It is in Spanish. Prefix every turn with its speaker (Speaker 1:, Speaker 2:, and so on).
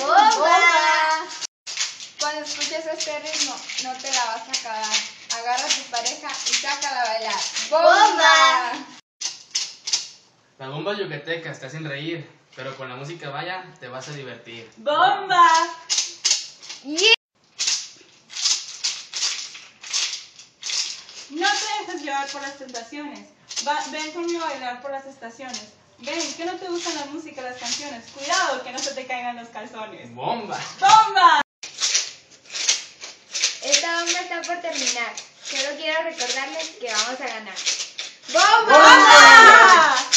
Speaker 1: ¡Bomba!
Speaker 2: Cuando escuches este ritmo, no te la vas a acabar. Agarra a tu pareja y sácala a bailar.
Speaker 1: ¡Bomba!
Speaker 3: Las bombas yucatecas te hacen reír, pero con la música vaya te vas a divertir.
Speaker 1: ¡Bomba!
Speaker 4: No te dejes llevar por las tentaciones. Ven conmigo a bailar por las estaciones. Ven, que no te gustan la música, las canciones. Cuidado que no se te caigan los calzones.
Speaker 3: ¡Bomba!
Speaker 4: ¡Bomba!
Speaker 1: Esta bomba está por terminar. Solo quiero recordarles que vamos a ganar.
Speaker 2: ¡Bomba!
Speaker 4: ¡Bomba!